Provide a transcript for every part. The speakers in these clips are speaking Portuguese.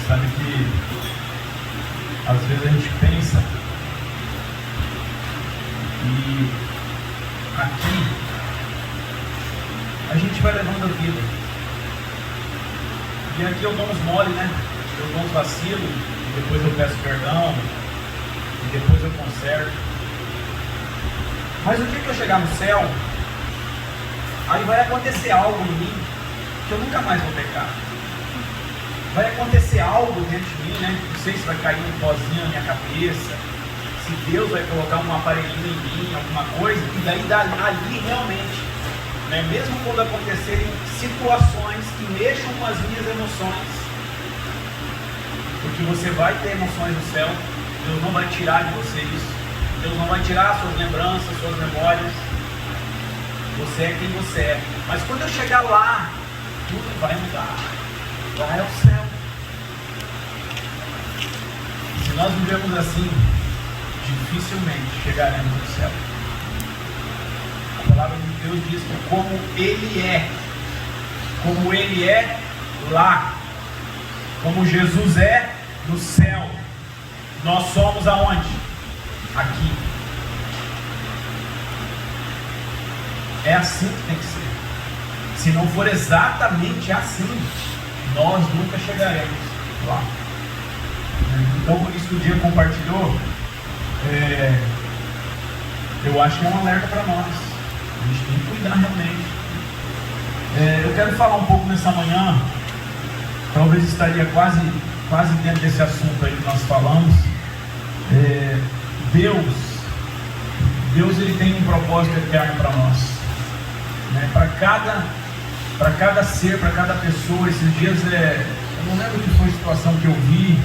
Sabe que às vezes a gente pensa e aqui a gente vai levando a vida. E aqui eu dou uns mole, né? Eu dou uns vacilos, e depois eu peço perdão, e depois eu conserto. Mas o dia que eu chegar no céu, aí vai acontecer algo em mim que eu nunca mais vou pecar. Vai acontecer algo dentro de mim, né? Não sei se vai cair um pozinho na minha cabeça, se Deus vai colocar um aparelhinho em mim, alguma coisa, e daí ali realmente, né? Mesmo quando acontecerem situações que mexam com as minhas emoções, porque você vai ter emoções no céu, Deus não vai tirar de você isso, Deus não vai tirar suas lembranças, suas memórias, você é quem você é. Mas quando eu chegar lá, tudo vai mudar. Lá é o céu. Se nós vivemos assim, dificilmente chegaremos ao céu. A palavra de Deus diz que como Ele é lá, como Jesus é no céu, nós somos aonde? Aqui. É assim que tem que ser. Se não for exatamente assim, nós nunca chegaremos lá. Então, por isso que o Diego compartilhou, eu acho que é um alerta para nós. A gente tem que cuidar realmente. Eu quero falar um pouco nessa manhã, talvez estaria quase dentro desse assunto aí que nós falamos. Deus ele tem um propósito eterno para nós, né? Para cada ser, para cada pessoa. Esses dias, eu não lembro que foi a situação que eu vi,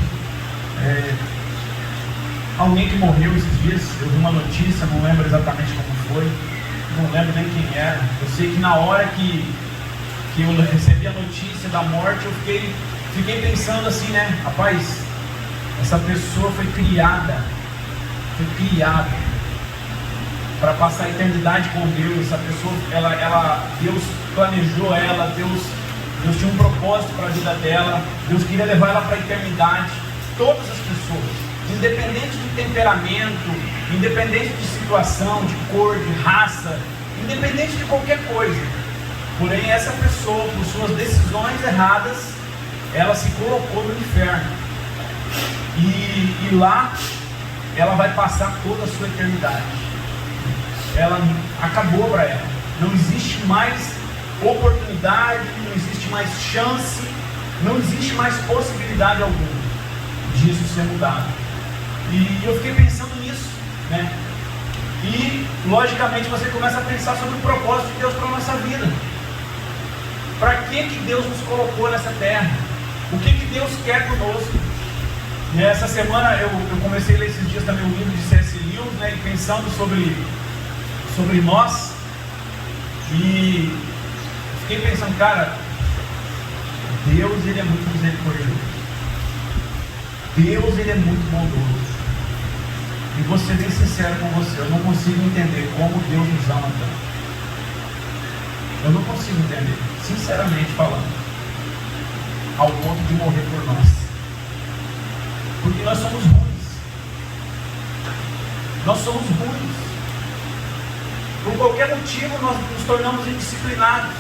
alguém que morreu esses dias, eu vi uma notícia, não lembro exatamente como foi, não lembro nem quem era. Eu sei que na hora que eu recebi a notícia da morte, eu fiquei pensando assim, né? Rapaz, essa pessoa foi criada para passar a eternidade com Deus. Essa pessoa, Deus planejou ela, Deus tinha um propósito para a vida dela, Deus queria levar ela para a eternidade. Todas as pessoas, independente de temperamento, independente de situação, de cor, de raça, independente de qualquer coisa. Porém, essa pessoa, por suas decisões erradas, ela se colocou no inferno. E lá, ela vai passar toda a sua eternidade. Ela acabou para ela. Não existe mais oportunidade, não existe mais chance, não existe mais possibilidade alguma disso ser mudado. E eu fiquei pensando nisso, né? E logicamente você começa a pensar sobre o propósito de Deus para a nossa vida. Para que Deus nos colocou nessa terra? O que Deus quer conosco? E essa semana eu comecei a ler esses dias também um livro de C.S. Lewis, né? E pensando sobre nós, e fiquei pensando, cara, Deus ele é muito misericordioso, Deus ele é muito bondoso, e vou ser bem sincero com você, eu não consigo entender como Deus nos ama tanto. Eu não consigo entender, sinceramente falando, ao ponto de morrer por nós, porque nós somos ruins, por qualquer motivo nós nos tornamos indisciplinados.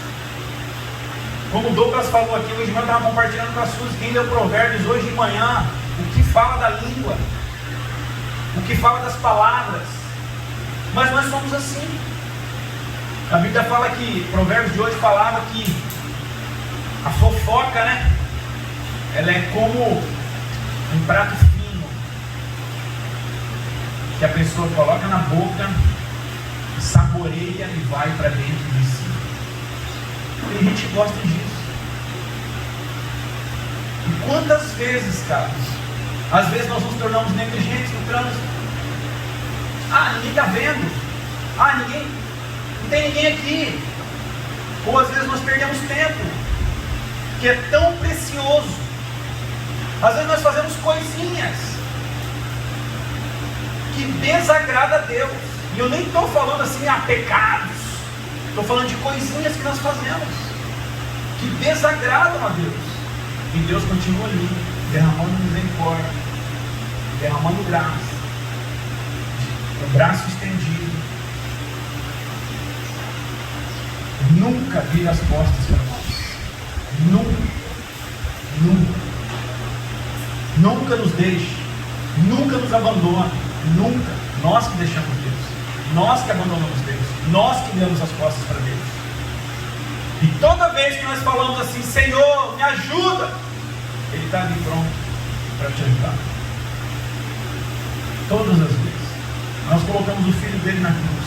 Como o Douglas falou aqui, hoje eu estava compartilhando com a Suzy, quem leu Provérbios hoje de manhã, o que fala da língua, o que fala das palavras, mas nós somos assim. A Bíblia fala que, Provérbios de hoje falava que a fofoca, né, ela é como um prato fino, que a pessoa coloca na boca, saboreia e vai para dentro de si. Tem gente que gosta disso. E quantas vezes, cara, às vezes nós nos tornamos negligentes no trânsito. Ninguém está vendo. Não tem ninguém aqui. Ou às vezes nós perdemos tempo, que é tão precioso. Às vezes nós fazemos coisinhas que desagradam a Deus. E eu nem estou falando assim, pecados. Estou falando de coisinhas que nós fazemos que desagradam a Deus. E Deus continua ali, derramando misericórdia, derramando graça, o braço estendido. Nunca vira as costas para nós. Nunca. Nunca. Nunca nos deixe. Nunca nos abandona. Nunca. Nós que deixamos Deus. Nós que abandonamos Deus. Nós que damos as costas para Deus. E toda vez que nós falamos assim, Senhor, me ajuda, Ele está ali pronto para te ajudar. Todas as vezes. Nós colocamos o filho dele na cruz.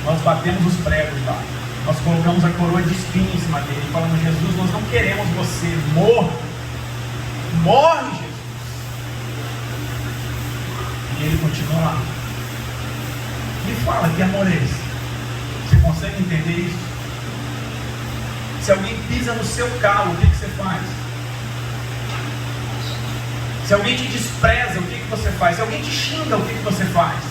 Nós batemos os pregos lá. Nós colocamos a coroa de espinho em cima dele. E falamos, Jesus, nós não queremos você. Morra. Morre, Jesus. E ele continua lá. Me fala, que amor é esse? Você consegue entender isso? Se alguém pisa no seu calo, o que você faz? Se alguém te despreza, o que você faz? Se alguém te xinga, o que você faz?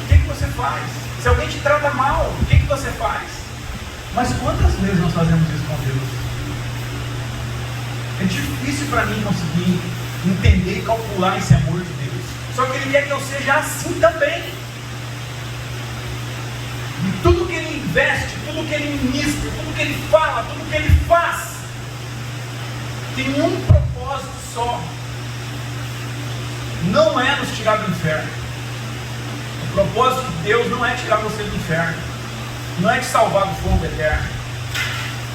O que você faz? Se alguém te trata mal, o que você faz? Mas quantas vezes nós fazemos isso com Deus? É difícil para mim conseguir entender e calcular esse amor de Deus. Só que Ele quer que eu seja assim também. E tudo que Ele investe, tudo que Ele ministra, tudo que Ele fala, tudo que Ele faz, tem um propósito só. Não é nos tirar do inferno. O propósito de Deus não é tirar você do inferno. Não é te salvar do fogo eterno.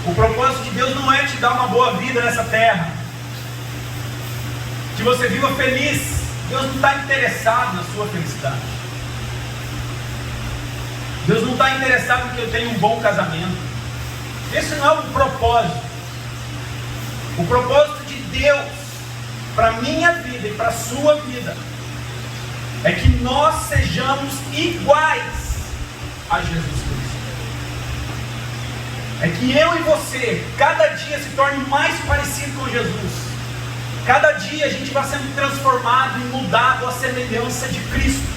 O propósito de Deus não é te dar uma boa vida nessa terra, que você viva feliz. Deus não está interessado na sua felicidade. Deus não está interessado em que eu tenha um bom casamento. Esse não é o propósito. O propósito de Deus para a minha vida e para a sua vida é que nós sejamos iguais a Jesus Cristo. É que eu e você, cada dia se torne mais parecido com Jesus. Cada dia a gente vai sendo transformado e mudado à semelhança de Cristo.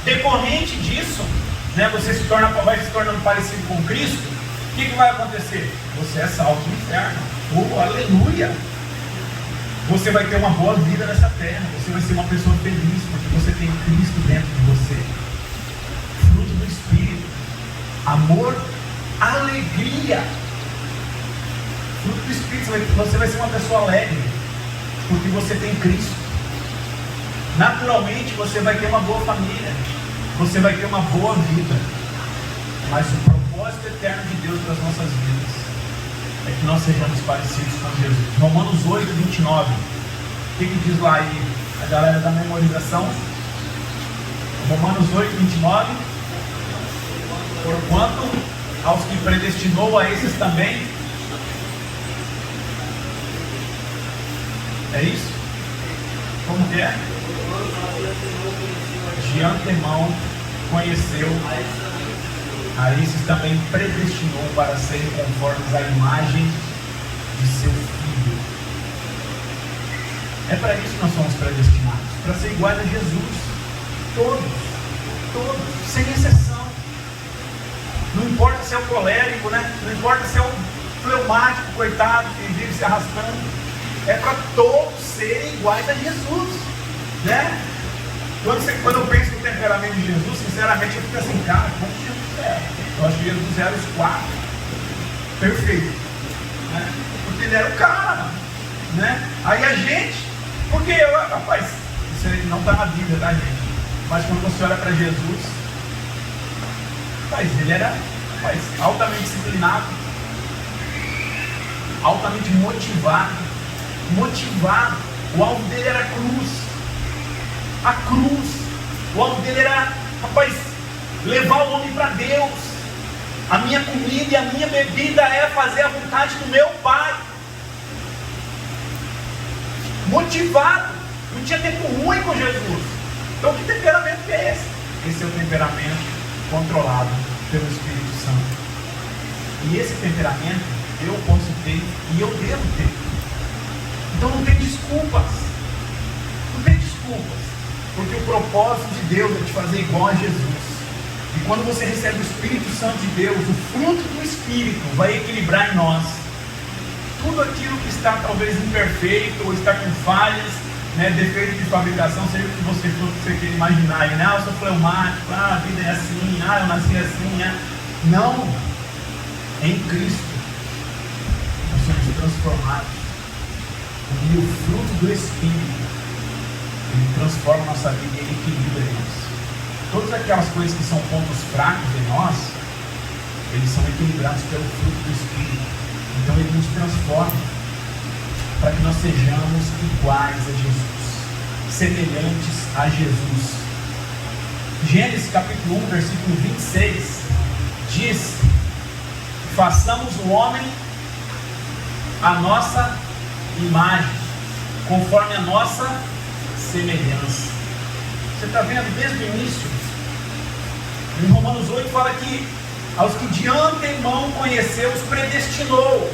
Decorrente disso, você vai se tornando parecido com Cristo. O que vai acontecer? Você é salvo do inferno. Oh, aleluia! Você vai ter uma boa vida nessa terra. Você vai ser uma pessoa feliz, porque você tem Cristo dentro de você. Fruto do Espírito. Amor, alegria. Fruto do Espírito. Você vai ser uma pessoa alegre, porque você tem Cristo. Naturalmente você vai ter uma boa família. Você vai ter uma boa vida. Mas o propósito eterno de Deus para as nossas vidas é que nós sejamos parecidos com Jesus. Romanos 8, 29. O que diz lá aí a galera da memorização? Romanos 8, 29. Porquanto aos que predestinou, a esses também. É isso? Como que é? De antemão conheceu, a esses também predestinou para serem conformes à imagem de seu Filho. É para isso que nós somos predestinados, para ser iguais a Jesus. Todos, sem exceção. Não importa se é o colérico, não importa se é o fleumático, coitado, que vive se arrastando. É para todos serem iguais a Jesus, Quando eu penso no temperamento de Jesus, sinceramente eu fico assim, cara, como Jesus era? Eu acho que Jesus era os 4, perfeito, porque ele era o cara, Aí a gente, porque rapaz, isso aí não está na Bíblia, tá, gente? Mas quando você olha para Jesus, rapaz, ele era altamente disciplinado, altamente motivado. O alvo dele era a cruz. O alvo dele era, levar o homem para Deus. A minha comida e a minha bebida é fazer a vontade do meu Pai. Motivado. Não tinha tempo ruim com Jesus. Então que temperamento que é esse? Esse é o temperamento controlado pelo Espírito Santo. E esse temperamento eu posso ter e eu devo ter. Então não tem desculpas. Porque o propósito de Deus é te fazer igual a Jesus. E quando você recebe o Espírito Santo de Deus, o fruto do Espírito vai equilibrar em nós tudo aquilo que está talvez imperfeito ou está com falhas, né, defeito de fabricação, seja o que você quer imaginar, né? Eu sou fleumático, a vida é assim, eu nasci assim, né? Não, em Cristo nós somos transformados, e o fruto do Espírito, ele transforma a nossa vida e ele equilibra em nós. Todas aquelas coisas que são pontos fracos em nós, eles são equilibrados pelo fruto do Espírito. Então ele nos transforma para que nós sejamos iguais a Jesus, semelhantes a Jesus. Gênesis capítulo 1, versículo 26 diz: façamos o homem a nossa imagem, conforme a nossa semelhança. Você está vendo desde o início? Em Romanos 8 fala que aos que de antemão conheceu, os predestinou.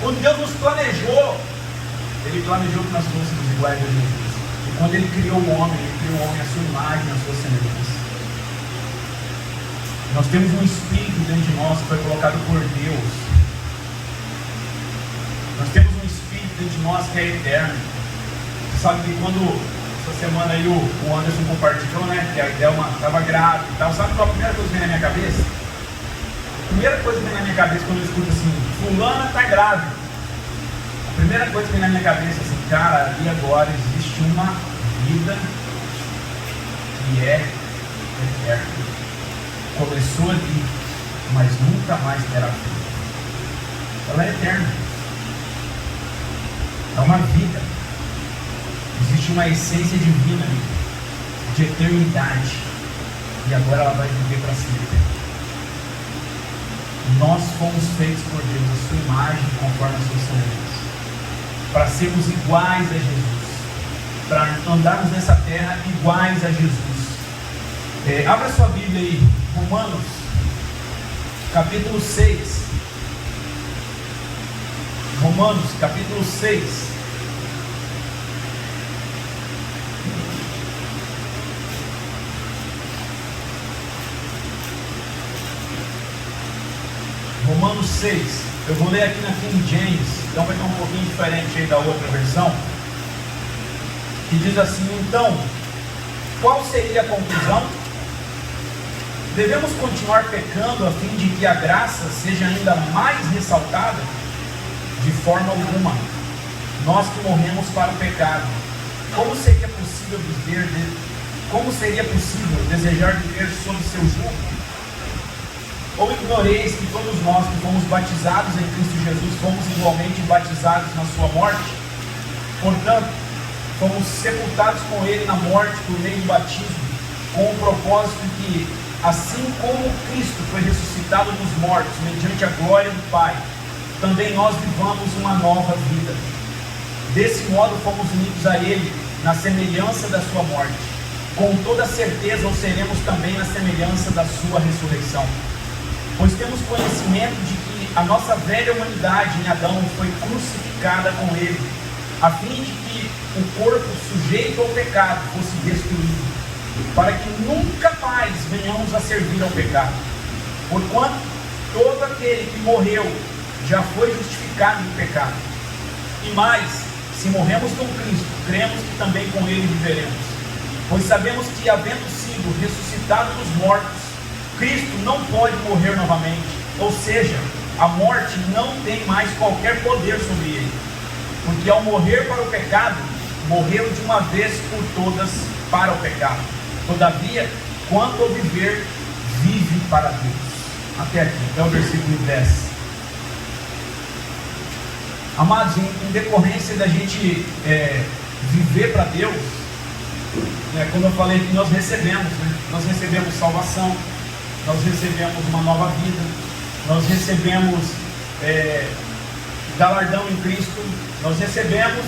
Quando Deus nos planejou, Ele planejou que nós fôssemos iguais a Jesus. E quando Ele criou o homem, Ele criou o homem à sua imagem, à sua semelhança. Nós temos um Espírito dentro de nós que foi colocado por Deus. Nós temos um Espírito dentro de nós que é eterno. Você sabe que quando essa semana aí o Anderson compartilhou, né, que a Idelma estava grávida e tal, sabe qual a primeira coisa que vem na minha cabeça? A primeira coisa que vem na minha cabeça quando eu escuto assim, fulana está grávida, a primeira coisa que vem na minha cabeça é assim, cara, ali agora existe uma vida que é eterna. Começou ali, mas nunca mais terá fim. Ela é eterna. É uma vida. Existe uma essência divina ali, de eternidade. E agora ela vai viver para sempre. Nós fomos feitos por Deus, a sua imagem, conforme a sua semelhança, para sermos iguais a Jesus, para andarmos nessa terra iguais a Jesus. Abra sua Bíblia aí, Romanos, capítulo 6. Romanos, capítulo 6. Romanos 6, eu vou ler aqui na King James, então vai estar um pouquinho diferente aí da outra versão, que diz assim: então, qual seria a conclusão? Devemos continuar pecando a fim de que a graça seja ainda mais ressaltada? De forma alguma. Nós que morremos para o pecado, como seria possível desejar viver sob seu jugo? Ou ignoreis que todos nós que fomos batizados em Cristo Jesus fomos igualmente batizados na sua morte? Portanto, fomos sepultados com Ele na morte por meio do batismo, com o propósito que, assim como Cristo foi ressuscitado dos mortos mediante a glória do Pai, também nós vivamos uma nova vida. Desse modo fomos unidos a Ele na semelhança da sua morte. Com toda certeza o seremos também na semelhança da sua ressurreição. Pois temos conhecimento de que a nossa velha humanidade em Adão foi crucificada com Ele, a fim de que o corpo sujeito ao pecado fosse destruído, para que nunca mais venhamos a servir ao pecado. Porquanto todo aquele que morreu já foi justificado no pecado. E mais, se morremos com Cristo, cremos que também com Ele viveremos. Pois sabemos que, havendo sido ressuscitado dos mortos, Cristo não pode morrer novamente, ou seja, a morte não tem mais qualquer poder sobre ele, porque ao morrer para o pecado, morreu de uma vez por todas para o pecado. Todavia, quanto ao viver, vive para Deus. Até aqui, até o versículo 10. Amados, em decorrência da gente viver para Deus, quando eu falei que nós recebemos salvação, nós recebemos uma nova vida, nós recebemos galardão em Cristo, nós recebemos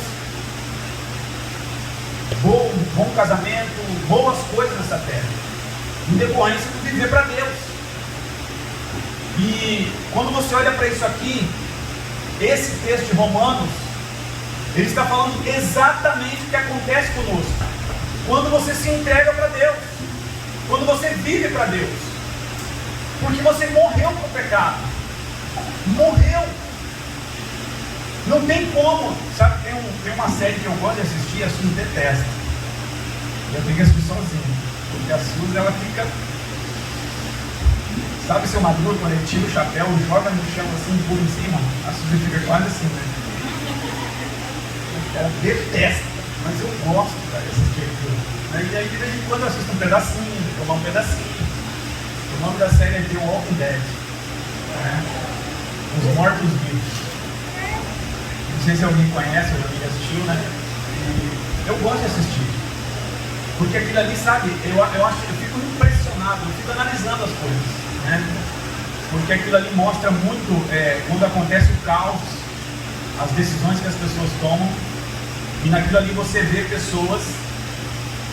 bom casamento, boas coisas nessa terra, em decorrência de viver para Deus. E quando você olha para isso aqui, esse texto de Romanos, ele está falando exatamente o que acontece conosco quando você se entrega para Deus, quando você vive para Deus. Porque você morreu para o pecado. Morreu. Não tem como, sabe, tem uma série que eu gosto de assistir, a Suzy detesta. Eu tenho que assistir sozinho, porque a Suzy, ela fica, sabe, seu Maduro, quando ele tira o chapéu, joga no chão assim, pula em cima, a Suzy fica quase assim, né? Ela detesta, mas eu gosto, cara, de assistir aquilo. E aí de vez em quando eu assisto um pedacinho, tomar um pedacinho. O nome da série é The Walking Dead, né? Os Mortos-Vivos. Não sei se alguém conhece, ou alguém assistiu, né? E eu gosto de assistir. Porque aquilo ali, sabe, eu fico impressionado, eu fico analisando as coisas, né? Porque aquilo ali mostra muito quando acontece o caos, as decisões que as pessoas tomam, e naquilo ali você vê pessoas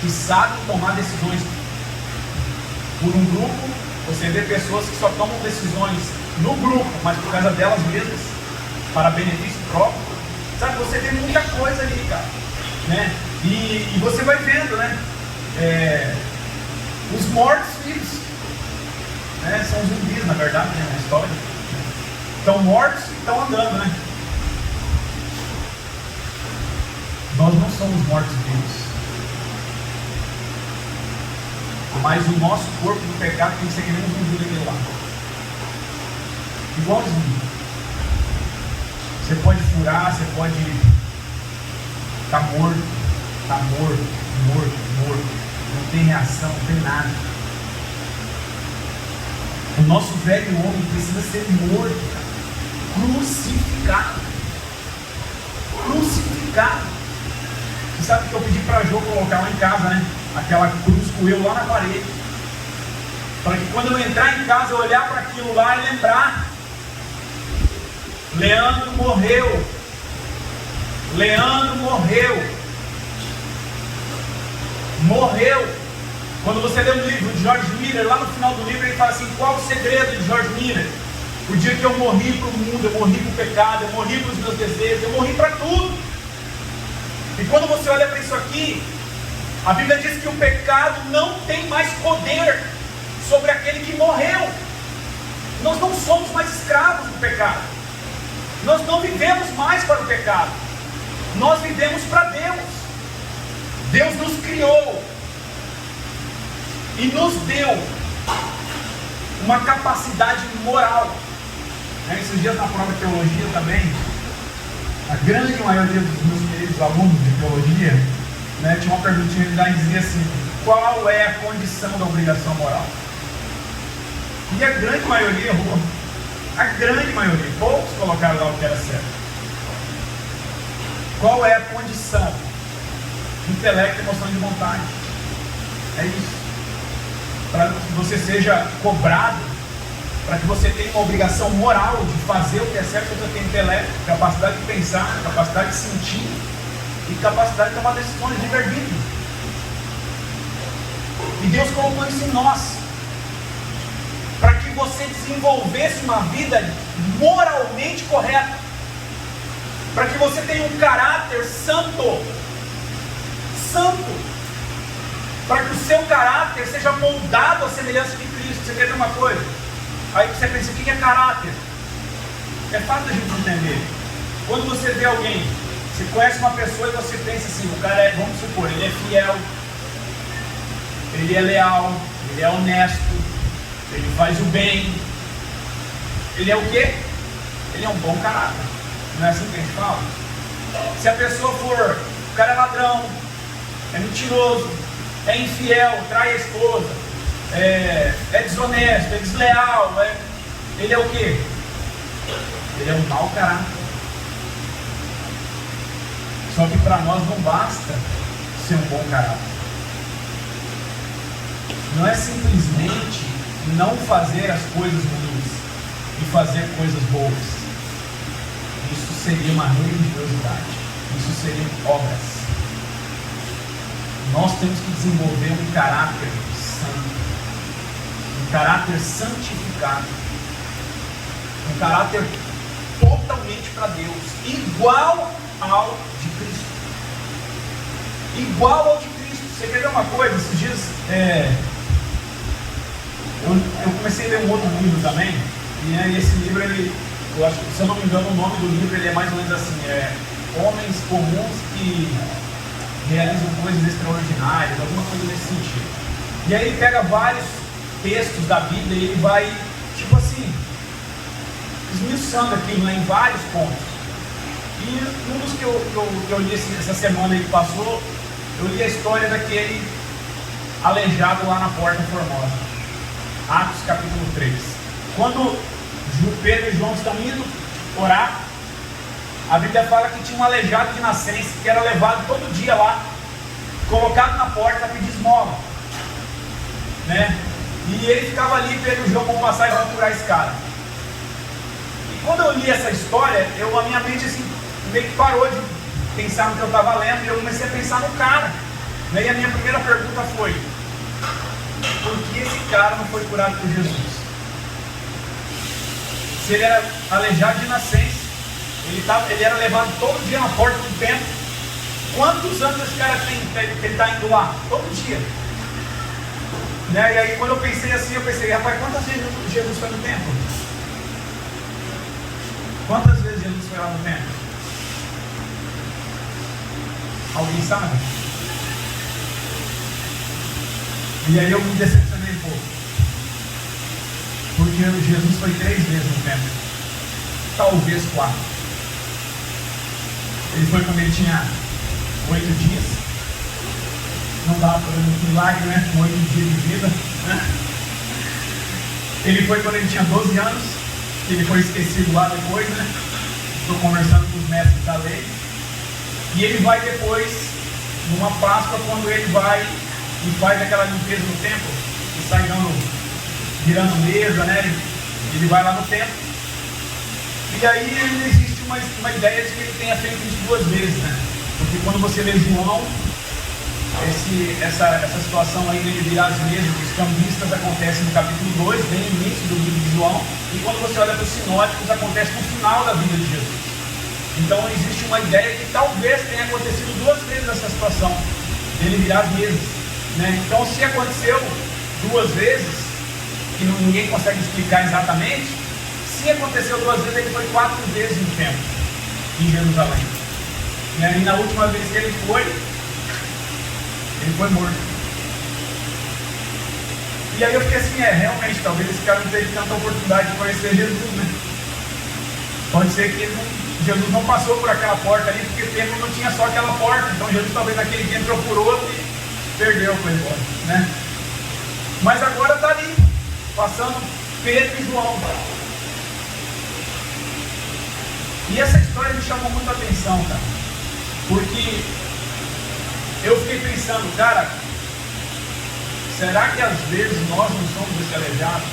que sabem tomar decisões por um grupo, você vê pessoas que só tomam decisões no grupo, mas por causa delas mesmas, para benefício próprio. Sabe, você vê muita coisa ali, cara, né? E você vai vendo, né? Os mortos-vivos, né? São zumbis, na verdade, né? Na história. Estão mortos e estão andando, né? Nós não somos mortos-vivos. Mas o nosso corpo do pecado tem que ser que nem um zumbi daquele lá. Igualzinho. Você pode furar, você pode estar morto, morto. Não tem reação, não tem nada. O nosso velho homem precisa ser morto, crucificado. Você sabe que eu pedi para a Jo colocar lá em casa, né? Aquela cruz com eu lá na parede. Para que quando eu entrar em casa, eu olhar para aquilo lá e lembrar. Leandro morreu. Quando você lê o livro de George Miller, lá no final do livro ele fala assim: qual o segredo de George Miller? O dia que eu morri para o mundo, eu morri para o pecado, eu morri para os meus desejos, eu morri para tudo. E quando você olha para isso aqui, a Bíblia diz que o pecado não tem mais poder sobre aquele que morreu. Nós não somos mais escravos do pecado. Nós não vivemos mais para o pecado. Nós vivemos para Deus. Deus nos criou e nos deu uma capacidade moral. Esses dias na prova de teologia também, a grande maioria dos meus queridos alunos de teologia, tinha uma perguntinha lá e dizia assim: qual é a condição da obrigação moral? E a grande maioria errou. Poucos colocaram lá o que era certo. Qual é a condição? Intelecto, emoção e vontade. É isso. Para que você seja cobrado, para que você tenha uma obrigação moral de fazer o que é certo, você tem intelecto, capacidade de pensar, capacidade de sentir e capacidade de tomar decisões de livre-arbítrio. E Deus colocou isso em nós, para que você desenvolvesse uma vida moralmente correta, para que você tenha um caráter santo, para que o seu caráter seja moldado à semelhança de Cristo. Você quer ver uma coisa? Aí você pensa: o que é caráter? É fácil a gente entender. Quando você vê alguém, você conhece uma pessoa e você pensa assim: o cara é, vamos supor, ele é fiel, ele é leal, ele é honesto, ele faz o bem, ele é o quê? Ele é um bom caráter. Não é assim que a gente fala? Se a pessoa for, o cara é ladrão, é mentiroso, é infiel, trai a esposa, é desonesto, é desleal, ele é o quê? Ele é um mau caráter. Só que para nós não basta ser um bom caráter. Não é simplesmente não fazer as coisas ruins e fazer coisas boas. Isso seria uma religiosidade. Isso seriam obras. Nós temos que desenvolver um caráter santo, um caráter santificado, um caráter totalmente para Deus, igual ao de Cristo. Você quer ver uma coisa? Esses dias eu comecei a ler um outro livro também, e esse livro eu acho que, se eu não me engano, o nome do livro ele é mais ou menos assim, Homens Comuns que realizam coisas extraordinárias, alguma coisa nesse sentido. E aí ele pega vários textos da Bíblia e ele vai, tipo assim, esmiuçando aquilo, né, em vários pontos. E um dos que eu li essa semana que passou, eu li a história daquele aleijado lá na Porta Formosa. Atos capítulo 3. Quando Pedro e João estão indo orar, a Bíblia fala que tinha um aleijado de nascença que era levado todo dia lá, colocado na porta para pedir esmola, né? E ele ficava ali, Pedro e João vão passar e vão curar esse cara. E quando eu li essa história, a minha mente assim, meio que parou de pensar no que eu estava lendo, e eu comecei a pensar no cara, né? E a minha primeira pergunta foi: por que esse cara não foi curado por Jesus? Se ele era aleijado de nascença, ele era levado todo dia na porta do templo. Quantos anos esse cara tem que ele está indo lá? Todo dia, né? E aí quando eu pensei assim, rapaz, quantas vezes Jesus foi no templo? Quantas vezes Jesus foi lá no templo? Alguém sabe? E aí eu me decepcionei um pouco, porque Jesus foi 3 vezes no templo, talvez 4. Ele foi quando ele tinha 8 dias, não dava para ver um milagre, né? Com 8 dias de vida, né? Ele foi quando ele tinha 12 anos, ele foi esquecido lá depois, né? Estou conversando com os mestres da lei. E ele vai depois, numa Páscoa, quando ele vai e faz aquela limpeza no templo, e sai virando mesa, né? Ele vai lá no templo. E aí ainda existe uma ideia de que ele tenha feito isso 2 vezes, né? Porque quando você lê João, essa situação aí dele virar as mesas dos cambistas acontece no capítulo 2, bem no início do livro de João, e quando você olha para os sinóticos, acontece no final da vida de Jesus. Então existe uma ideia que talvez tenha acontecido 2 vezes essa situação, dele virar as mesas, né? Então, se aconteceu 2 vezes, que ninguém consegue explicar exatamente, se aconteceu 2 vezes, ele foi 4 vezes no templo, em Jerusalém. E aí, na última vez que ele foi morto. E aí eu fiquei assim, realmente, talvez esse cara não teve tanta oportunidade de conhecer Jesus, né? Pode ser que Jesus não passou por aquela porta ali, porque o templo não tinha só aquela porta. Então Jesus talvez naquele dia entrou por outro e perdeu, foi embora, né? Mas agora está ali, passando Pedro e João. E essa história me chamou muita atenção, cara, porque eu fiquei pensando, cara, será que às vezes nós não somos esse aleijado?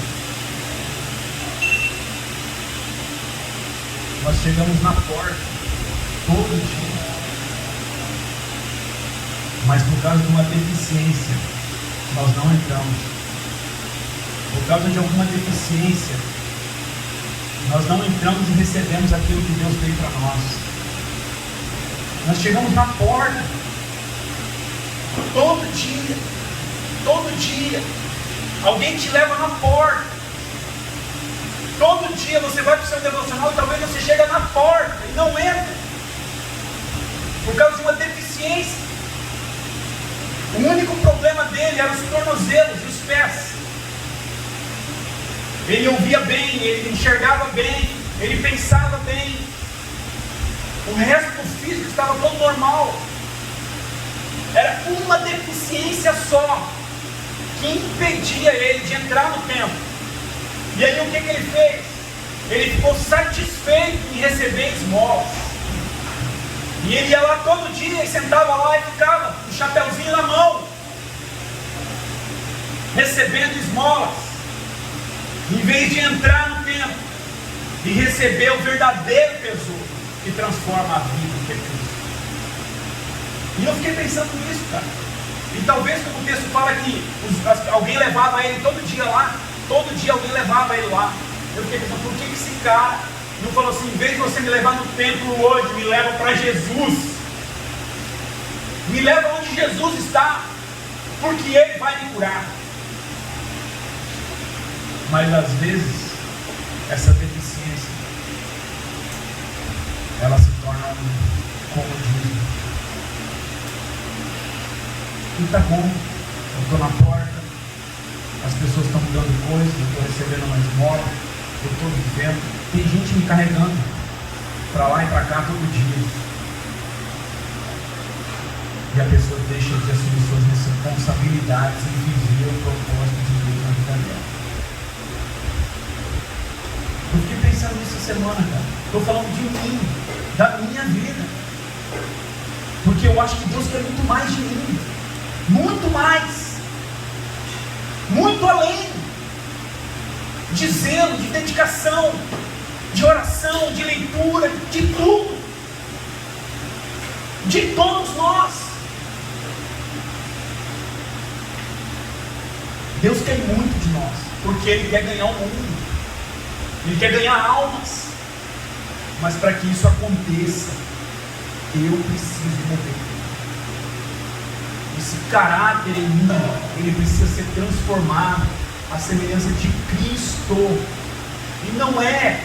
Nós chegamos na porta todo dia, mas por causa de uma deficiência nós não entramos. Por causa de alguma deficiência nós não entramos e recebemos aquilo que Deus deu para nós. Nós chegamos na porta todo dia alguém te leva na porta. Todo dia você vai para o seu devocional e talvez você chega na porta e não entra, por causa de uma deficiência. O único problema dele eram os tornozelos e os pés. Ele ouvia bem, ele enxergava bem, ele pensava bem. O resto do físico estava todo normal. Era uma deficiência só que impedia ele de entrar no templo. E aí o que ele fez? Ele ficou satisfeito em receber esmolas. E ele ia lá todo dia e sentava lá e ficava com o chapeuzinho na mão, recebendo esmolas, em vez de entrar no templo e receber o verdadeiro tesouro que transforma a vida, que é Cristo. E eu fiquei pensando nisso, cara. E talvez, como o texto fala que alguém levava ele todo dia lá, todo dia alguém levava ele lá. Eu fiquei pensando, por que esse cara não falou assim, em vez de você me levar no templo hoje, me leva para Jesus, me leva onde Jesus está, porque Ele vai me curar. Mas às vezes essa deficiência ela se torna um comodismo. E tá bom, eu estou na porta, as pessoas estão me dando coisas, eu estou recebendo uma esmola, eu estou vivendo, tem gente me carregando para lá e para cá todo dia. E a pessoa deixa de assumir suas responsabilidades e viver o propósito de Deus na vida dela. Eu fiquei pensando nisso essa semana, cara. Estou falando de mim, da minha vida. Porque eu acho que Deus quer muito mais de mim. Muito mais. Muito além. De zelo, de dedicação, de oração, de leitura, de tudo. De todos nós. Deus quer muito de nós, porque Ele quer ganhar o mundo, Ele quer ganhar almas, mas para que isso aconteça, eu preciso morrer. Esse caráter em mim, ele precisa ser transformado à semelhança de Cristo, e não é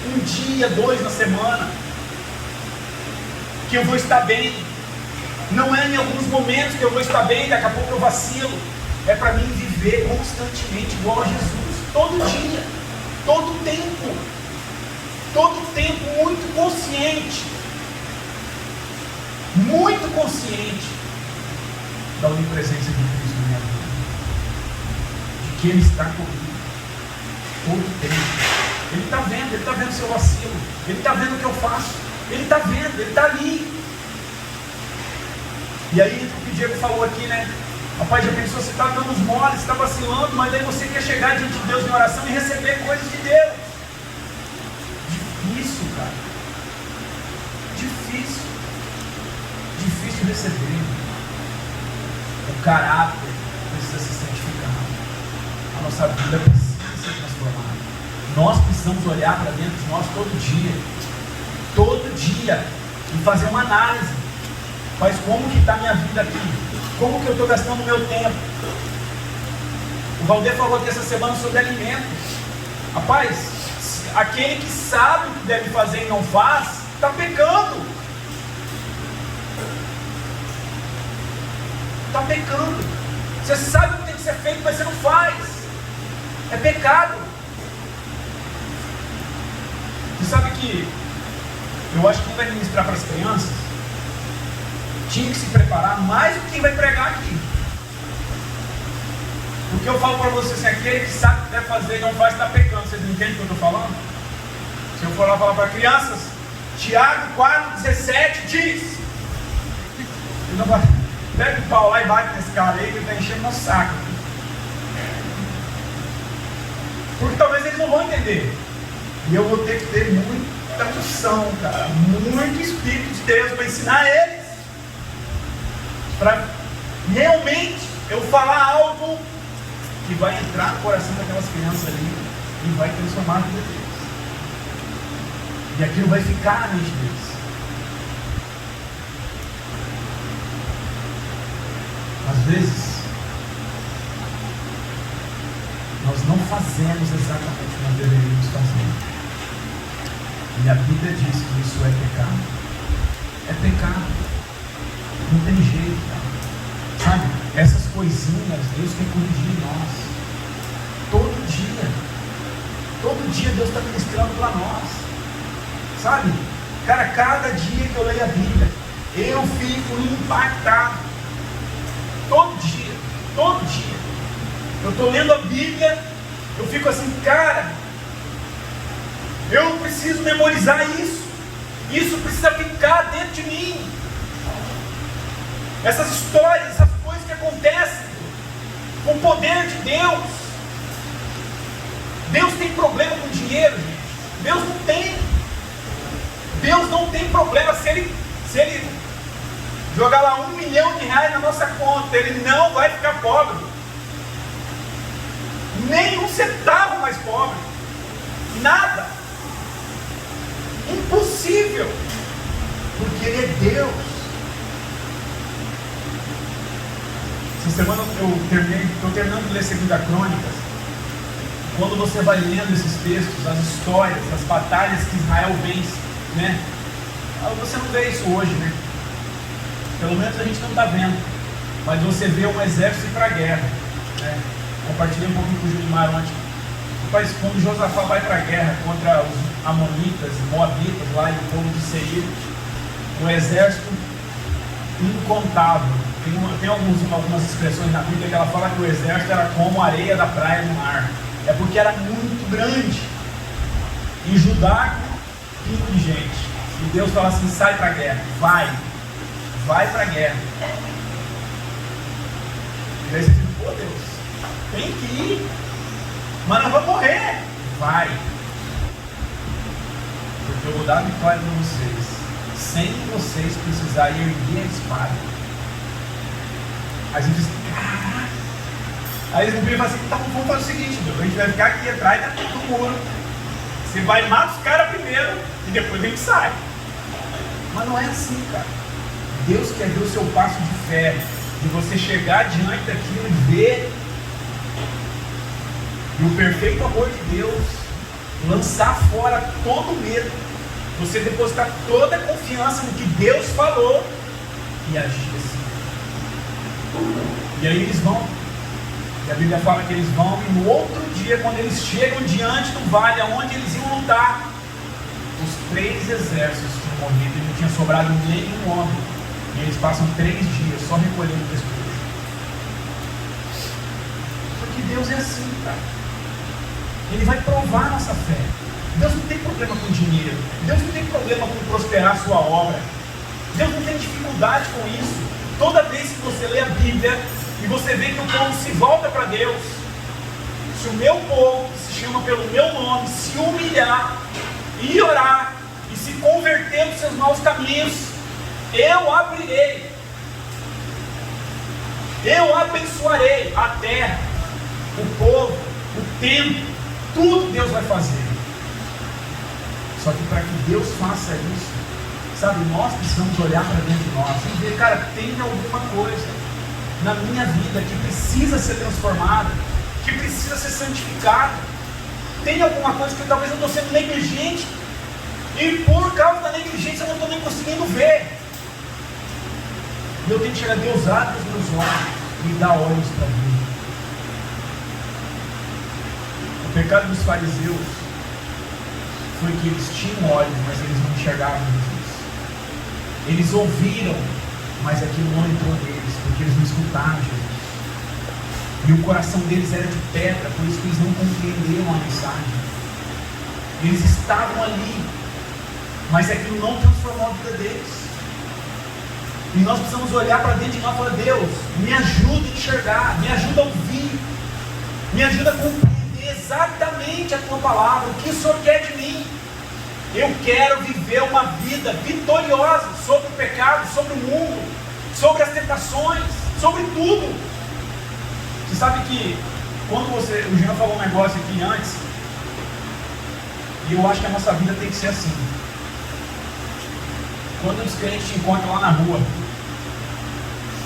um dia, 2 na semana, que eu vou estar bem, não é em alguns momentos que eu vou estar bem, daqui a pouco eu vacilo. É para mim viver constantemente igual a Jesus, todo dia, todo tempo muito consciente da onipresença de Cristo na minha vida, de que Ele está comigo, todo tempo. Ele está vendo seu vacilo, Ele está vendo o que eu faço, Ele está vendo, Ele está ali. E aí o que o Diego falou aqui, né? Rapaz, já pensou, você está dando os moles, você está vacilando, mas aí você quer chegar diante de Deus em oração e receber coisas de Deus. Difícil, cara. Difícil receber. O caráter precisa ser santificado. A nossa vida precisa ser transformada. Nós precisamos olhar para dentro de nós todo dia, e fazer uma análise. Mas como que está a minha vida aqui? Como que eu estou gastando o meu tempo? O Valdir falou aqui essa semana sobre alimentos. Rapaz, aquele que sabe o que deve fazer e não faz, está pecando. Está pecando. Você sabe o que tem que ser feito, mas você não faz. É pecado. Você sabe que eu acho que quem vai ministrar para as crianças tinha que se preparar mais do que quem vai pregar aqui. Porque eu falo para vocês assim, aquele que sabe o que deve fazer e não faz, está pecando. Vocês entendem o que eu estou falando? Se eu for lá falar para crianças, Tiago 4,17 diz, ele não vai, pega o pau lá e bate nesse cara aí, que ele está enchendo meu saco. Porque talvez eles não vão entender. E eu vou ter que ter muita unção, cara, muito Espírito de Deus para ensinar eles. Para realmente eu falar algo que vai entrar no coração daquelas crianças ali e vai transformar a vida deles. E aquilo vai ficar na mente deles. Às vezes nós não fazemos exatamente o que nós deveríamos fazer. E a Bíblia diz que isso é pecado. É pecado. Não tem jeito, cara. Sabe? Essas coisinhas, Deus quer corrigir em nós. Todo dia Deus está ministrando para nós. Sabe? Cara, cada dia que eu leio a Bíblia, eu fico impactado. Todo dia. Eu estou lendo a Bíblia, eu fico assim, cara, eu preciso memorizar isso. Isso precisa ficar dentro de mim. Essas histórias, essas coisas que acontecem com o poder de Deus. Deus tem problema com dinheiro, gente. Deus não tem. Deus não tem problema. Se ele jogar lá R$1 milhão na nossa conta, Ele não vai ficar pobre. Nem um centavo mais pobre. Nada. Impossível. Porque Ele é Deus. Essa semana estou terminando de ler 2 Crônicas. Quando você vai lendo esses textos, as histórias, as batalhas que Israel vence, né? Você não vê isso hoje, né? Pelo menos a gente não está vendo. Mas você vê um exército ir para a guerra, né? Compartilhei um pouquinho com o Julimar ontem. Rapaz, quando Josafá vai para a guerra contra os amonitas, moabitas lá e o povo de Seir, um exército incontável. Tem algumas expressões na Bíblia que ela fala que o exército era como a areia da praia no mar. É porque era muito grande. E Judá, pingo de gente. E Deus fala assim: sai para a guerra, vai para a guerra. E aí você diz: pô Deus, tem que ir, mas nós vamos morrer. Vai, porque eu vou dar a vitória para vocês, sem vocês precisarem erguer a espada. Aí a gente diz: caraca. Aí eles falam assim: tá, vamos fazer o seguinte, Deus, a gente vai ficar aqui atrás do muro. Você vai matar os caras primeiro e depois a gente sai. Mas não é assim, cara. Deus quer ver o seu passo de fé, de você chegar diante daquilo e ver, e o perfeito amor de Deus lançar fora todo o medo, você depositar toda a confiança no que Deus falou e agir assim. E aí eles vão, e a Bíblia fala que eles vão, e no outro dia, quando eles chegam diante do vale aonde eles iam lutar, os 3 exércitos tinham morrido e não tinha sobrado nenhum homem. E eles passam 3 dias só recolhendo o despojo. Porque Deus é assim, cara. Ele vai provar a nossa fé. Deus não tem problema com dinheiro. Deus não tem problema com prosperar a sua obra. Deus não tem dificuldade com isso. Toda vez que você lê a Bíblia e você vê que o povo se volta para Deus, se o meu povo, que se chama pelo meu nome, se humilhar e orar e se converter dos seus maus caminhos, eu abrirei, eu abençoarei a terra, o povo, o tempo, tudo Deus vai fazer. Só que para que Deus faça isso, sabe, nós precisamos olhar para dentro de nós e ver, cara, tem alguma coisa na minha vida que precisa ser transformada, que precisa ser santificada. Tem alguma coisa que talvez eu estou sendo negligente, e por causa da negligência eu não estou nem conseguindo ver. E eu tenho que chegar a Deus, abre os meus olhos, me dá olhos para ver. O pecado dos fariseus foi que eles tinham olhos, mas eles não enxergavam Jesus. Eles ouviram, mas aquilo não entrou neles, porque eles não escutaram Jesus. E o coração deles era de pedra, por isso que eles não compreenderam a mensagem. Eles estavam ali, mas aquilo não transformou a vida deles. E nós precisamos olhar para dentro de nós e falar: Deus, me ajuda a enxergar, me ajuda a ouvir, me ajuda a compreender exatamente a tua palavra, o que o Senhor quer de mim. Eu quero viver uma vida vitoriosa sobre o pecado, sobre o mundo, sobre as tentações, sobre tudo. Você sabe que quando o Jean falou um negócio aqui antes, e eu acho que a nossa vida tem que ser assim. Quando os crentes te encontram lá na rua,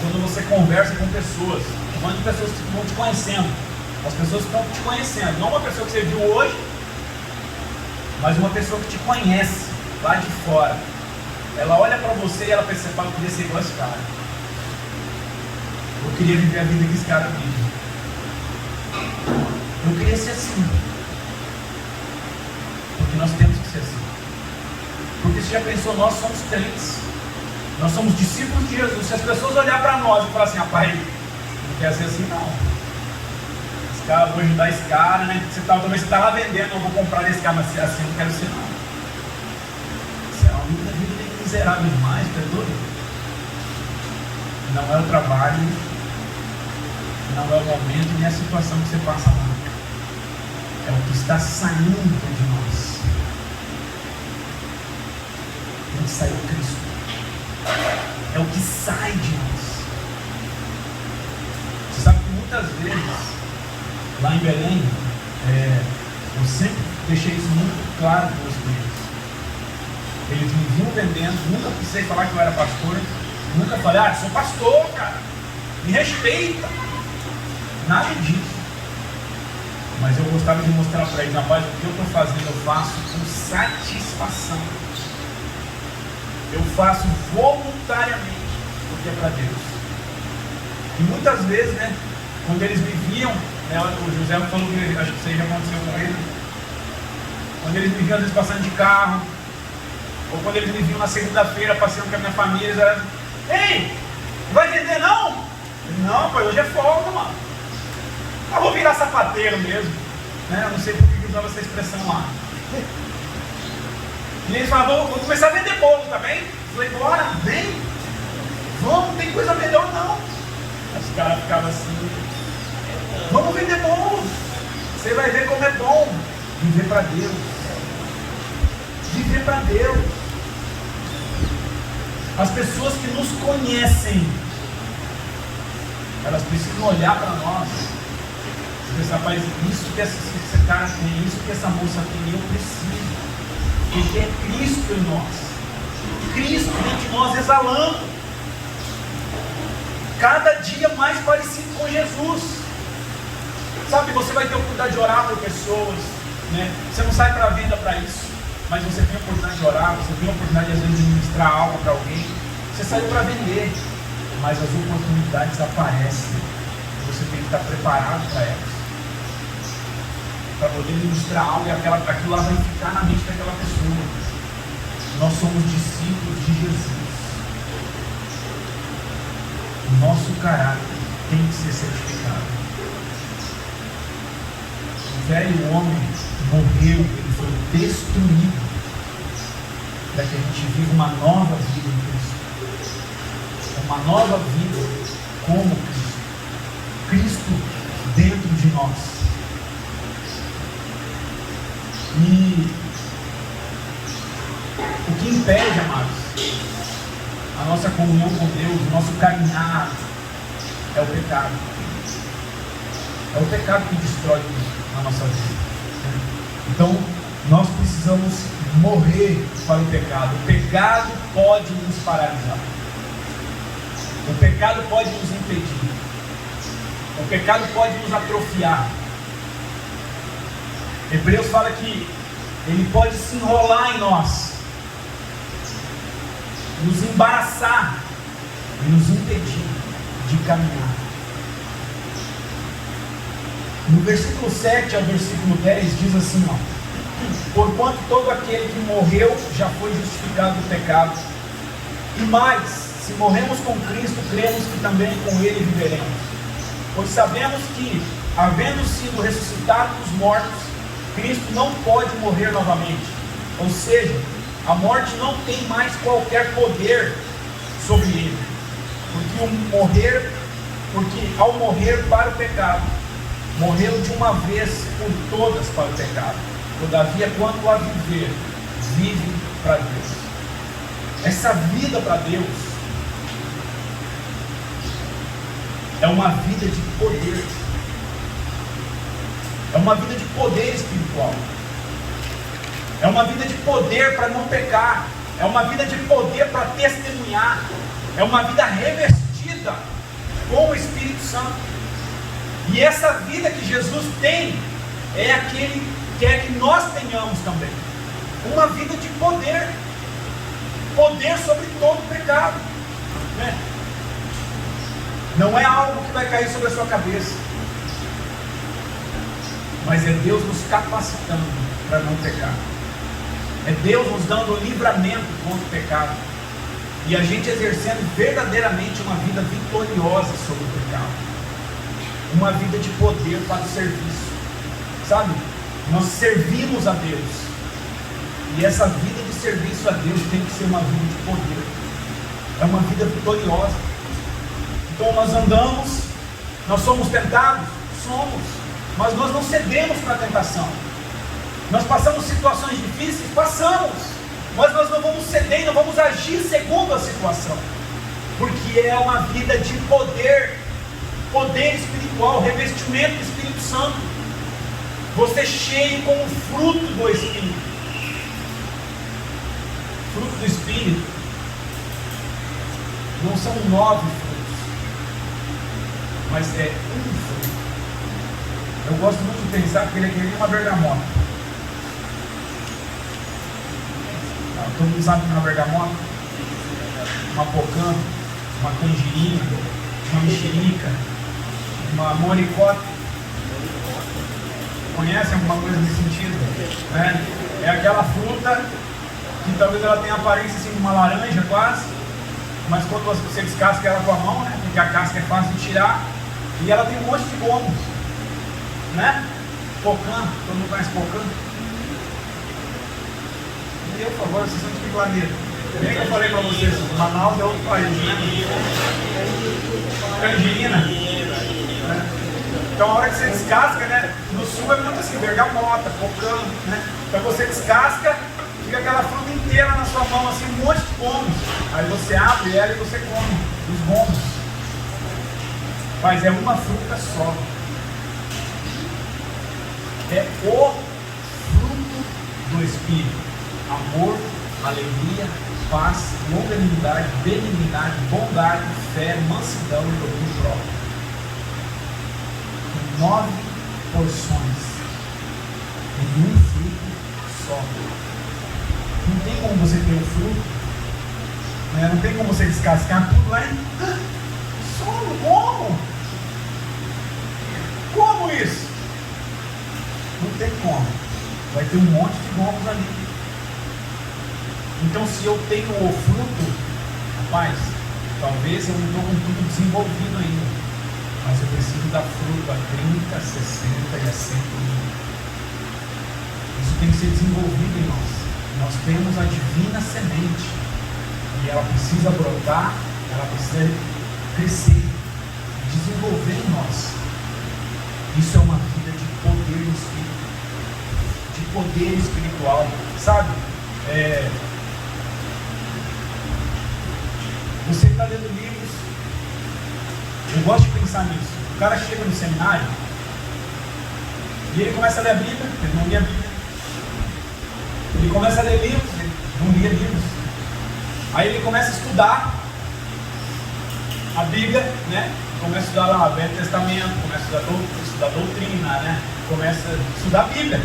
quando você conversa com pessoas, falando de pessoas que vão te conhecendo, as pessoas que estão te conhecendo, não uma pessoa que você viu hoje, mas uma pessoa que te conhece lá de fora, ela olha para você e ela pensa: eu queria ser igual a esse cara, eu queria viver a vida que esse cara vive, eu queria ser assim, porque nós temos que ser assim. Porque você já pensou, nós somos crentes, nós somos discípulos de Jesus. Se as pessoas olharem para nós e falar assim: rapaz, não quer ser assim não, esse cara, vou ajudar esse cara, né? Talvez você está lá vendendo, eu vou comprar esse cara, mas assim eu não quero ser não. Isso é uma vida miserável demais, tá doido? Não é o trabalho, não é o momento nem a situação que você passa lá, é o que está saindo de nós. Tem que sair o Cristo, é o que sai de nós. Você sabe que muitas vezes lá em Belém, eu sempre deixei isso muito claro para os clientes. Eles me vinham vendendo, nunca precisei falar que eu era pastor, nunca falei: sou pastor, cara, me respeita, nada disso. Mas eu gostava de mostrar para eles: rapaz, o que eu estou fazendo eu faço com satisfação. Eu faço voluntariamente, porque é para Deus. E muitas vezes, né, quando eles me viam, né, o José falou que acho que isso aí já aconteceu com ele. Quando eles me viam às vezes passando de carro, ou quando eles me viam na segunda-feira passeando com a minha família, eles eram: ei, não vai vender não? Não, pai, hoje é folga, mano. Eu vou virar sapateiro mesmo, né? Eu não sei por que usava essa expressão lá. E eles falavam: vou começar a vender bolo também. Eu falei: bora, vem, vamos, não tem coisa melhor não. Os caras ficavam assim: vamos vender bolo, você vai ver como é bom viver para Deus. Viver para Deus. As pessoas que nos conhecem, elas precisam olhar para nós e pensar: rapaz, isso que esse cara tem, isso que essa moça tem, eu preciso. Porque é Cristo em nós, Cristo dentro de nós exalando, cada dia mais parecido com Jesus. Sabe, você vai ter a oportunidade de orar por pessoas, né? Você não sai para a venda para isso, mas você tem a oportunidade de orar, você tem a oportunidade às vezes de ministrar algo para alguém. Você saiu para vender, mas as oportunidades aparecem. Você tem que estar preparado para elas, para poder ministrar algo e aquilo lá vai ficar na mente daquela pessoa. Nós somos discípulos de Jesus. O nosso caráter tem que ser certificado. O velho homem morreu, ele foi destruído, para que a gente viva uma nova vida em Cristo. Uma nova vida como Cristo. Cristo dentro de nós. E o que impede, amados, a nossa comunhão com Deus, o nosso caminhar, é o pecado. É o pecado que destrói a nossa vida. Então, nós precisamos morrer para o pecado. O pecado pode nos paralisar. O pecado pode nos impedir. O pecado pode nos atrofiar. Hebreus fala que ele pode se enrolar em nós, nos embaraçar e nos impedir de caminhar. No versículo 7 ao versículo 10 diz assim, ó: porquanto todo aquele que morreu já foi justificado do pecado, e mais, se morremos com Cristo, cremos que também com Ele viveremos. Pois sabemos que, havendo sido ressuscitado dos mortos, Cristo não pode morrer novamente. Ou seja, a morte não tem mais qualquer poder sobre ele. Porque ao morrer para o pecado, morreu de uma vez por todas para o pecado. Todavia, quanto a viver, vive para Deus. Essa vida para Deus é uma vida de poder. É uma vida de poder espiritual. É uma vida de poder para não pecar. É uma vida de poder para testemunhar. É uma vida revestida com o Espírito Santo. E essa vida que Jesus tem é aquele que quer que nós tenhamos também. Uma vida de poder. Poder sobre todo o pecado, né? Não é algo que vai cair sobre a sua cabeça, mas é Deus nos capacitando para não pecar. É Deus nos dando livramento contra o pecado, e a gente exercendo verdadeiramente uma vida vitoriosa sobre o pecado, uma vida de poder para o serviço, sabe? Nós servimos a Deus, e essa vida de serviço a Deus tem que ser uma vida de poder, é uma vida vitoriosa. Então nós andamos, nós somos tentados? Somos, mas nós não cedemos para a tentação. Nós passamos situações difíceis? Passamos, mas nós não vamos ceder, não vamos agir segundo a situação, porque é uma vida de poder, poder espiritual, revestimento do Espírito Santo, você cheio com o fruto do Espírito. Fruto do Espírito não são 9 frutos, mas é um fruto. Eu gosto muito de pensar que ele é que nem uma bergamota. Todo mundo sabe que é uma bergamota? uma pocã, uma tangerina, uma mexerica, uma moricota. Conhecem alguma coisa nesse sentido? Né? É aquela fruta que talvez ela tenha a aparência assim, de uma laranja quase, mas quando você descasca ela com a mão, né? Porque a casca é fácil de tirar, e ela tem um monte de gomos, né? Pocã, todo mundo conhece pocã? Me dê, por favor, vocês são de que planeta? Bem que eu falei para vocês, Manaus é outro país, né? Tangerina. Né? Então a hora que você descasca, né? No sul é muito assim, bergamota, pocã, né? Então você descasca, fica aquela fruta inteira na sua mão, assim, um monte de gomos. Aí você abre ela e você come os gomos. Mas é uma fruta só. É o fruto do Espírito: amor, alegria, paz, longanimidade, benignidade, bondade, fé, mansidão e domínio próprio. 9 porções em um fruto só. Não tem como você ter o fruto, né? Não tem como você descascar tudo lá e... Como isso? Não tem como. Vai ter um monte de gomos ali. Então, se eu tenho o fruto, rapaz, talvez eu não estou com tudo desenvolvido ainda, mas eu preciso da fruta a 30, 60 e a 100. Isso tem que ser desenvolvido em nós. Nós temos a divina semente e ela precisa brotar, ela precisa crescer, desenvolver em nós. Isso é uma vida de poder no Espírito, de poder espiritual, sabe? Você está lendo livros, eu gosto de pensar nisso. O cara chega no seminário e ele começa a ler a Bíblia, ele não lia a Bíblia. Ele começa a ler livros, ele não lia livros. Aí ele começa a estudar a Bíblia, né? Começa a estudar lá o Velho Testamento, começa a estudar doutrina, né? Começa a estudar a Bíblia.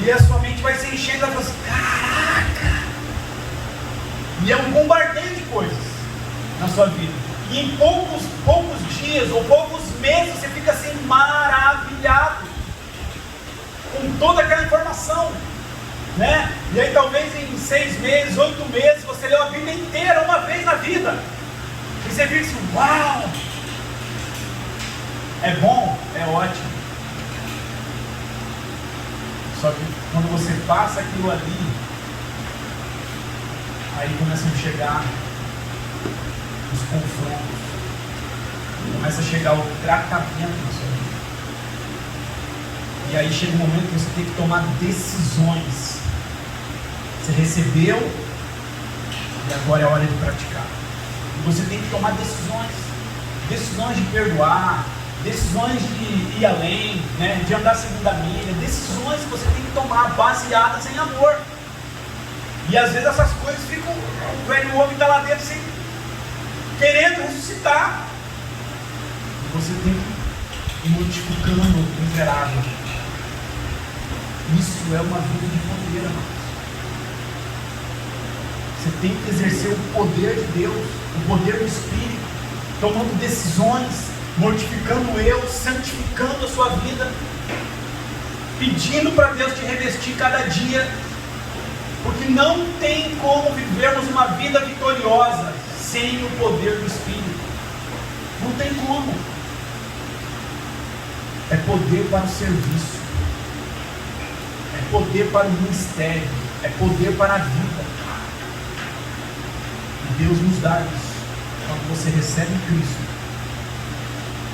E a sua mente vai se enchendo, ela fala assim, caraca! E é um bombardeio de coisas na sua vida. E em poucos dias ou poucos meses você fica assim maravilhado com toda aquela informação, né? E aí talvez em 6 meses, 8 meses você leu a Bíblia inteira uma vez na vida. E você fica assim, uau! É bom? É ótimo. Só que quando você passa aquilo ali, aí começam a chegar os confrontos, começa a chegar o tratamento na sua vida. E aí chega um momento que você tem que tomar decisões. Você recebeu e agora é hora de praticar. E você tem que tomar decisões de perdoar, decisões de ir além, né? De andar segunda milha, decisões que você tem que tomar baseadas em amor. E às vezes essas coisas ficam, o velho homem está lá dentro assim, querendo ressuscitar. E você tem que ir modificando o miserável. Isso é uma vida de poder, irmãos. Você tem que exercer o poder de Deus, o poder do Espírito, tomando decisões, mortificando o eu, santificando a sua vida, pedindo para Deus te revestir cada dia, porque não tem como vivermos uma vida vitoriosa sem o poder do Espírito. Não tem como. É poder para o serviço, é poder para o ministério, é poder para a vida. E Deus nos dá isso. Quando você recebe Cristo,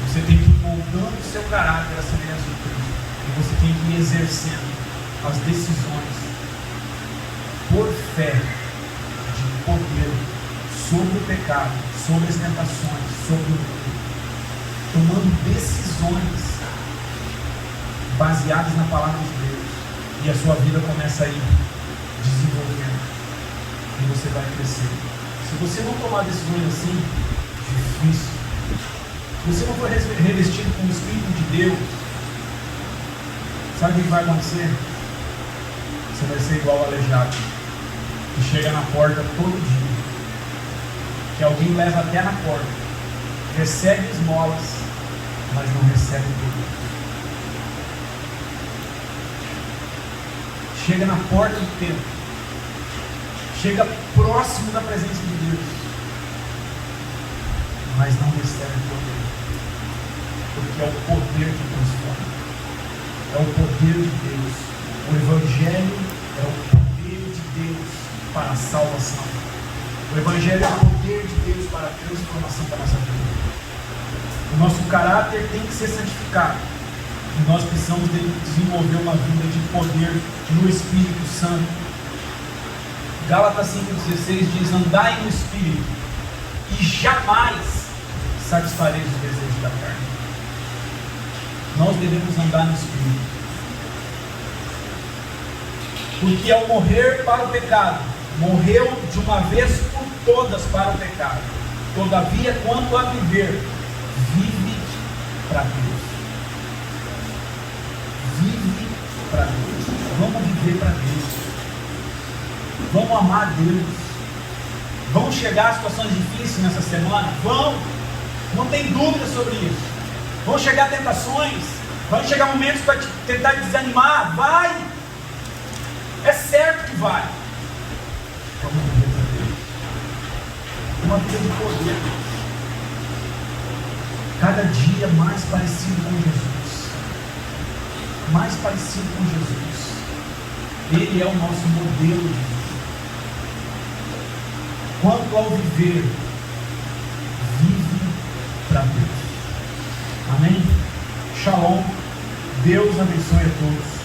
você tem que ir moldando o seu caráter à semelhança de Cristo. E você tem que ir exercendo as decisões por fé de poder sobre o pecado, sobre as tentações, sobre o mundo, tomando decisões baseadas na palavra de Deus, e a sua vida começa a ir desenvolvendo e você vai crescer. Se você não tomar decisões assim, difícil. Se você não for revestido com o Espírito de Deus, sabe o que vai acontecer? Você vai ser igual ao aleijado, que chega na porta todo dia que alguém leva até na porta, recebe esmolas, mas não recebe tudo. Chega na porta do templo, chega próximo da presença de Deus, mas não recebe poder, porque é o poder que transforma, é o poder de Deus. O Evangelho é o poder de Deus para a salvação. O Evangelho é o poder de Deus para a transformação da nossa vida. O nosso caráter tem que ser santificado. E nós precisamos desenvolver uma vida de poder no Espírito Santo. Gálatas 5,16 diz: andai no Espírito e jamais satisfareis os desejos da carne. Nós devemos andar no Espírito. Porque ao morrer para o pecado, morreu de uma vez por todas para o pecado. Todavia, quanto a viver, vive para Deus. Vive para Deus. Vamos viver para Deus. Vamos amar Deus. Vão chegar situações difíceis nessa semana? Vão. Não tem dúvida sobre isso. Vão chegar tentações. Vão chegar momentos para tentar desanimar. Vai. É certo que vai. Vamos viver para Deus. Uma vida de poder. Cada dia mais parecido com Jesus. Mais parecido com Jesus. Ele é o nosso modelo de vida. Quanto ao viver, vive para Deus. Amém? Shalom. Deus abençoe a todos.